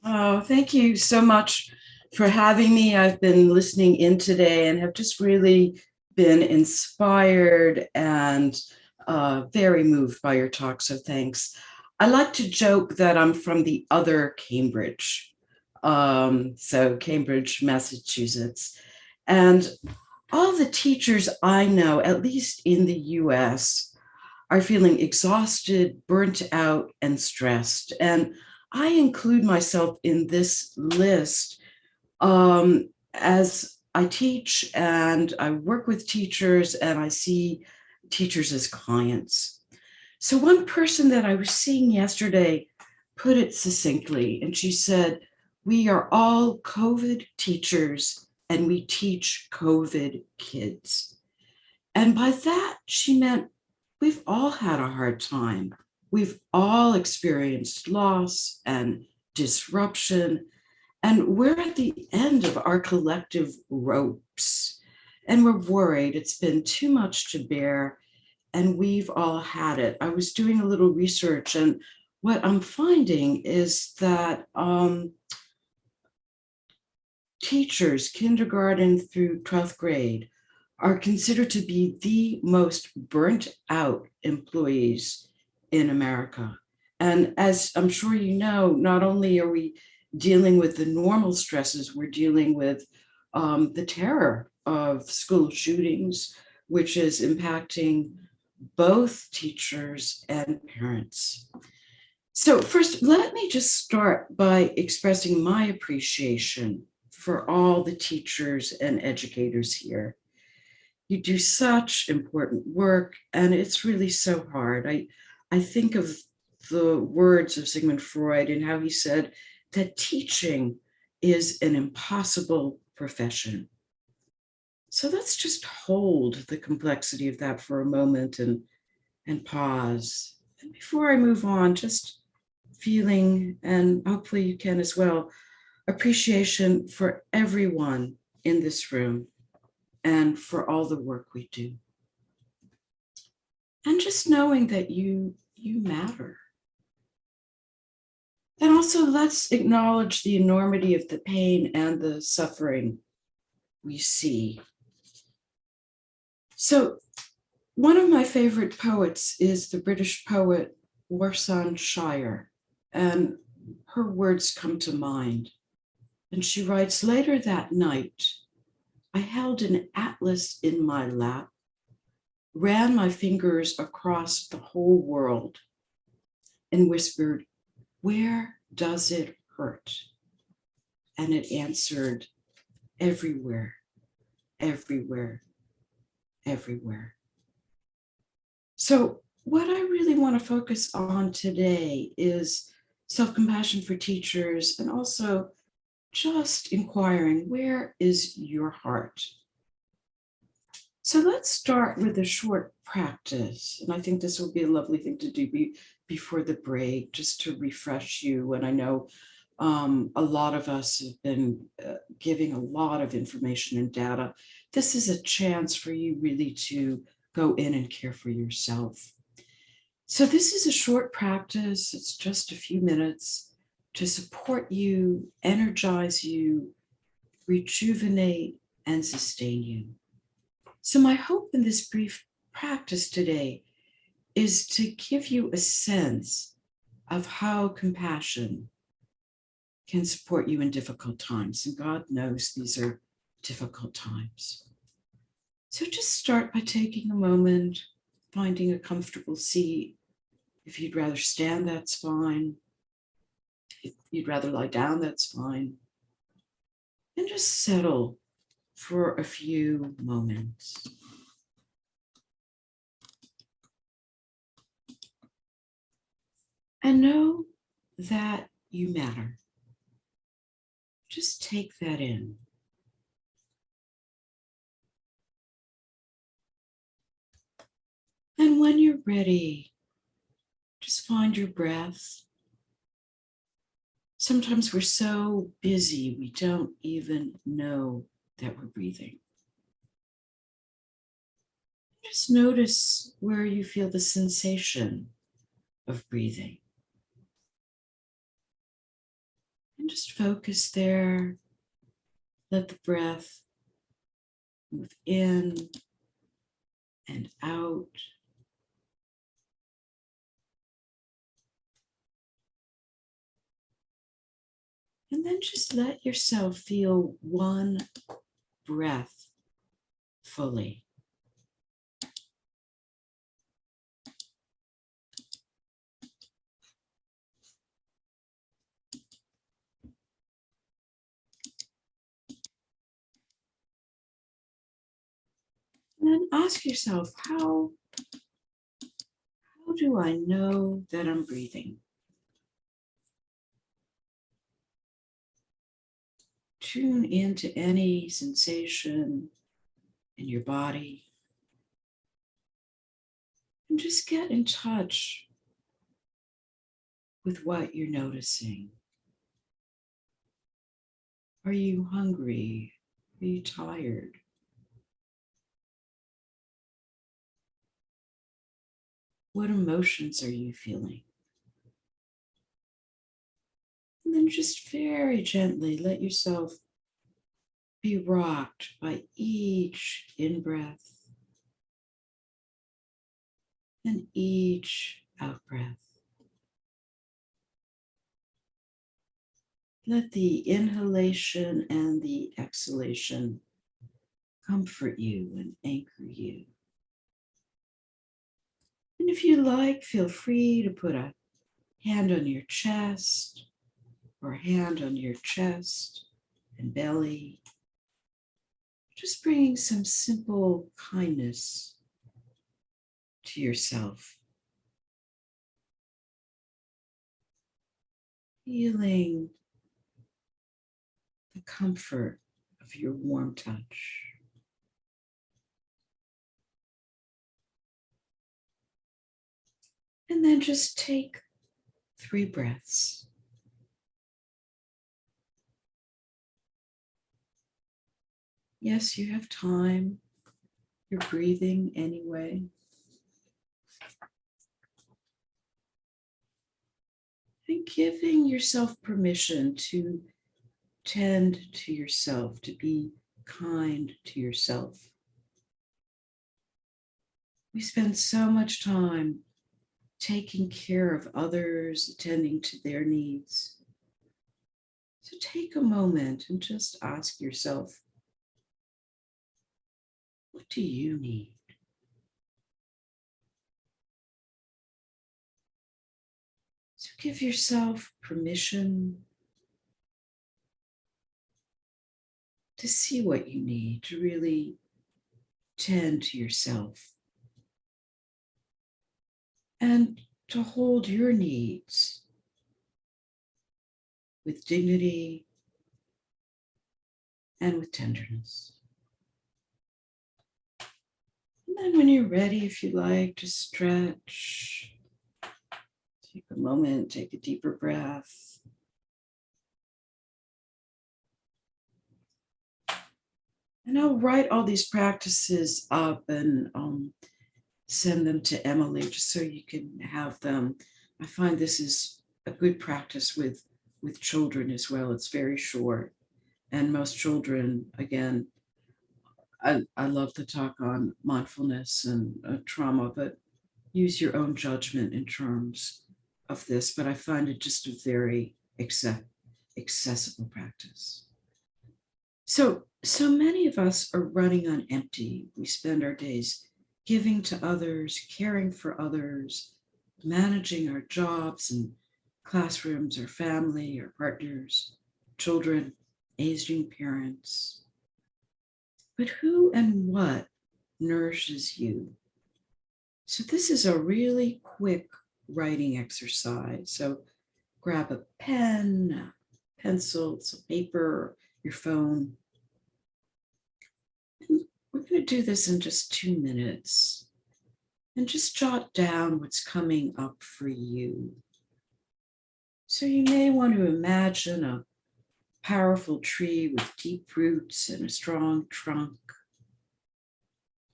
Oh, thank you so much for having me. I've been listening in today and have just really been inspired and very moved by your talk. So thanks. I like to joke that I'm from the other Cambridge. So Cambridge, Massachusetts. And all the teachers I know, at least in the US, are feeling exhausted, burnt out, and stressed. And I include myself in this list as I teach and I work with teachers and I see teachers as clients. So, one person that I was seeing yesterday put it succinctly, and she said, "We are all COVID teachers and we teach COVID kids." And by that, she meant we've all had a hard time. We've all experienced loss and disruption, and we're at the end of our collective ropes. And we're worried it's been too much to bear, and we've all had it. I was doing a little research, and what I'm finding is that teachers, kindergarten through 12th grade, are considered to be the most burnt out employees in America. And as I'm sure you know, not only are we dealing with the normal stresses, we're dealing with the terror of school shootings, which is impacting both teachers and parents. So, first, let me just start by expressing my appreciation for all the teachers and educators here. You do such important work, and it's really so hard. I think of the words of Sigmund Freud and how he said that teaching is an impossible profession. So let's just hold the complexity of that for a moment and pause. And before I move on, just feeling, and hopefully you can as well, appreciation for everyone in this room and for all the work we do. And just knowing that you matter. And also let's acknowledge the enormity of the pain and the suffering we see. So one of my favorite poets is the British poet Warsan Shire, and her words come to mind. And she writes, "Later that night, I held an atlas in my lap, ran my fingers across the whole world, and whispered, 'Where does it hurt?' And it answered, 'Everywhere, everywhere, everywhere.'" So, what I really want to focus on today is self-compassion for teachers, and also just inquiring, where is your heart? So let's start with a short practice. And I think this will be a lovely thing to do before the break, just to refresh you. And I know a lot of us have been giving a lot of information and data. This is a chance for you really to go in and care for yourself. So this is a short practice. It's just a few minutes to support you, energize you, rejuvenate, and sustain you. So, my hope in this brief practice today is to give you a sense of how compassion can support you in difficult times. And God knows these are difficult times. So, just start by taking a moment, finding a comfortable seat. If you'd rather stand, that's fine. If you'd rather lie down, that's fine. And just settle for a few moments. And know that you matter. Just take that in. And when you're ready, just find your breath. Sometimes we're so busy, we don't even know that we're breathing. Just notice where you feel the sensation of breathing. And just focus there. Let the breath move in and out. And then just let yourself feel one breath fully. And then ask yourself, how do I know that I'm breathing? Tune into any sensation in your body and just get in touch with what you're noticing. Are you hungry? Are you tired? What emotions are you feeling? And then just very gently let yourself be rocked by each in-breath and each out-breath. Let the inhalation and the exhalation comfort you and anchor you. And if you like, feel free to put a hand on your chest or a hand on your chest and belly. Just bringing some simple kindness to yourself. Feeling the comfort of your warm touch. And then just take 3 breaths. Yes, you have time. You're breathing anyway. And giving yourself permission to tend to yourself, to be kind to yourself. We spend so much time taking care of others, attending to their needs. So take a moment and just ask yourself, what do you need? So give yourself permission to see what you need, to really tend to yourself and to hold your needs with dignity and with tenderness. And then when you're ready, if you like, to stretch, take a moment, take a deeper breath. And I'll write all these practices up and send them to Emily just so you can have them. I find this is a good practice with children as well. It's very short. And most children, again, I love to talk on mindfulness and trauma, but use your own judgment in terms of this. But I find it just a very accessible practice. So many of us are running on empty. We spend our days giving to others, caring for others, managing our jobs and classrooms, our family, our partners, children, aging parents. But who and what nourishes you? So this is a really quick writing exercise. So grab a pen, a pencil, some paper, your phone. And we're going to do this in just 2 minutes. And just jot down what's coming up for you. So you may want to imagine a powerful tree with deep roots and a strong trunk.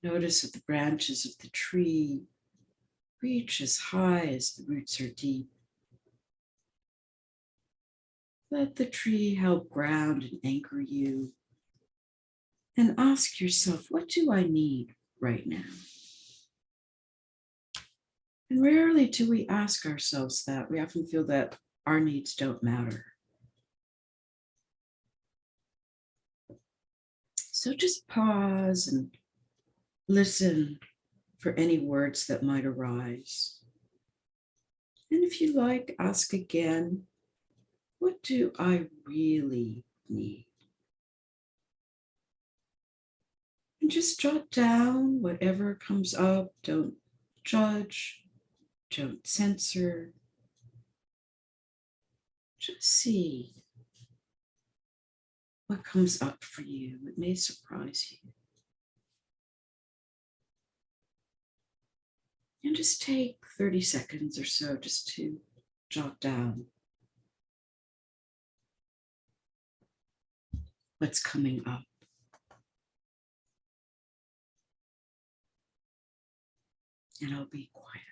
Notice that the branches of the tree reach as high as the roots are deep. Let the tree help ground and anchor you. And ask yourself, what do I need right now? And rarely do we ask ourselves that. We often feel that our needs don't matter. So just pause and listen for any words that might arise. And if you like, ask again, what do I really need? And just jot down whatever comes up. Don't judge, don't censor. Just see what comes up for you. It may surprise you. And just take 30 seconds or so just to jot down what's coming up. And I'll be quiet.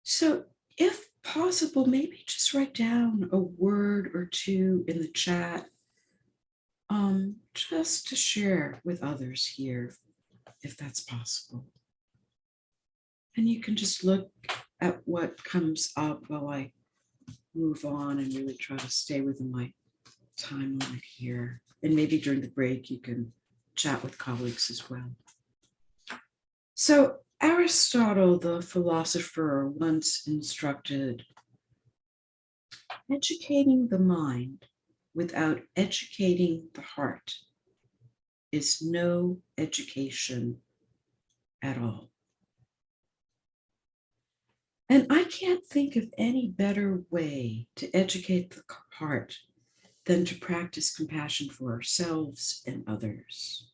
So if possible, maybe just write down a word or two in the chat, just to share with others here, if that's possible. And you can just look at what comes up while I move on and really try to stay within my time limit here. And maybe during the break, you can chat with colleagues as well. So Aristotle, the philosopher, once instructed, educating the mind without educating the heart is no education at all. And I can't think of any better way to educate the heart than to practice compassion for ourselves and others.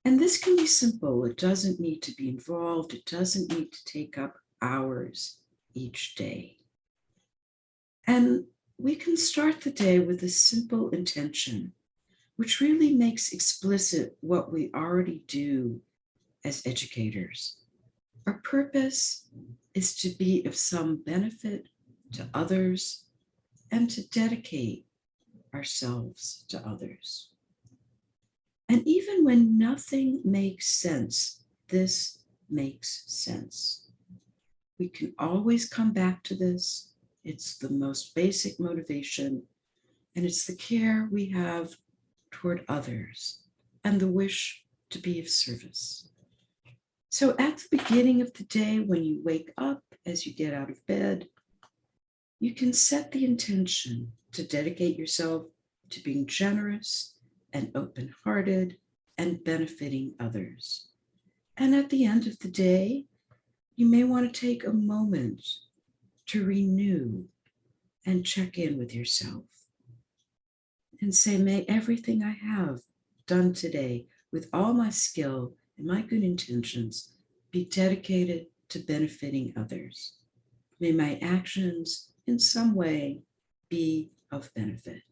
And this can be simple. It doesn't need to be involved. It doesn't need to take up hours each day. And we can start the day with a simple intention, which really makes explicit what we already do as educators. Our purpose is to be of some benefit to others and to dedicate ourselves to others. And even when nothing makes sense, this makes sense. We can always come back to this. It's the most basic motivation, and it's the care we have toward others and the wish to be of service. So at the beginning of the day, when you wake up, as you get out of bed, you can set the intention to dedicate yourself to being generous and open-hearted and benefiting others. And at the end of the day, you may want to take a moment to renew and check in with yourself and say, may everything I have done today with all my skill and my good intentions be dedicated to benefiting others. May my actions in some way be of benefit.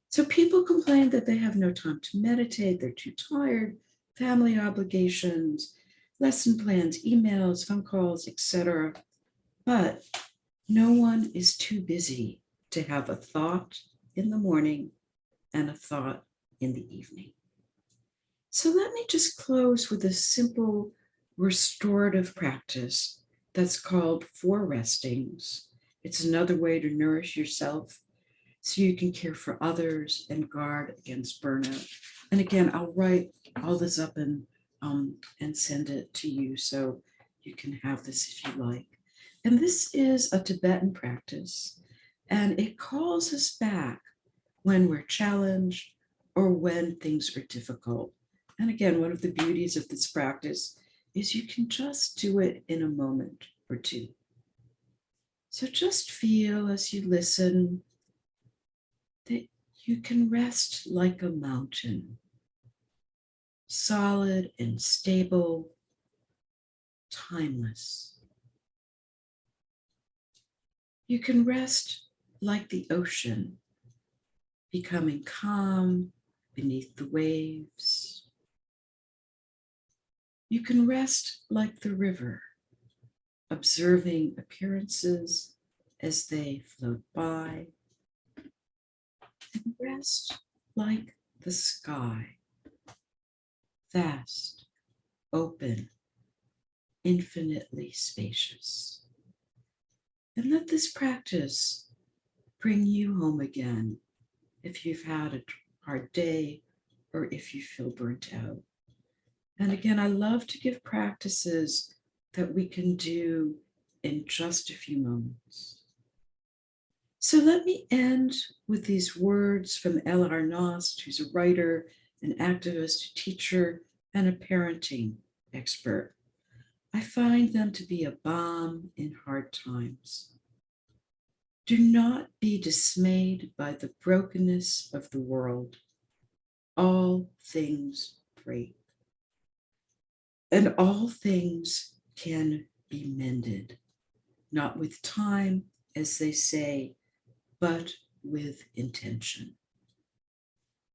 So people complain that they have no time to meditate, they're too tired, family obligations, lesson plans, emails, phone calls, etc. But no one is too busy to have a thought in the morning and a thought in the evening. So let me just close with a simple restorative practice that's called 4 restings. It's another way to nourish yourself so you can care for others and guard against burnout. And again, I'll write all this up and send it to you so you can have this if you like. And this is a Tibetan practice, and it calls us back when we're challenged or when things are difficult. And again, one of the beauties of this practice is you can just do it in a moment or two. So just feel as you listen that you can rest like a mountain, solid and stable, timeless. You can rest like the ocean, becoming calm beneath the waves. You can rest like the river, observing appearances as they float by, and rest like the sky, vast, open, infinitely spacious. And let this practice bring you home again if you've had a hard day or if you feel burnt out. And again, I love to give practices that we can do in just a few moments. So let me end with these words from Ella Arnast, who's a writer, an activist, a teacher, and a parenting expert. I find them to be a balm in hard times. Do not be dismayed by the brokenness of the world. All things break, and all things can be mended, not with time, as they say, but with intention.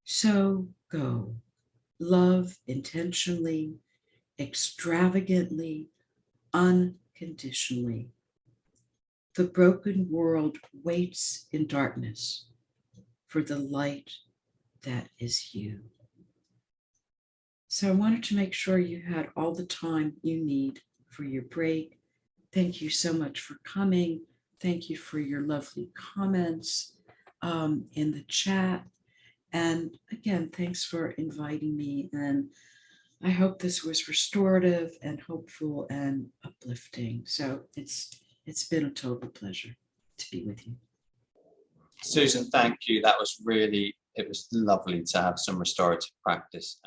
So go, love intentionally, extravagantly, unconditionally. The broken world waits in darkness for the light that is you. So I wanted to make sure you had all the time you need for your break. Thank you so much for coming. Thank you for your lovely comments in the chat. And again, thanks for inviting me. And I hope this was restorative and hopeful and uplifting. So it's been a total pleasure to be with you. Susan, thank you. That was really, it was lovely to have some restorative practice.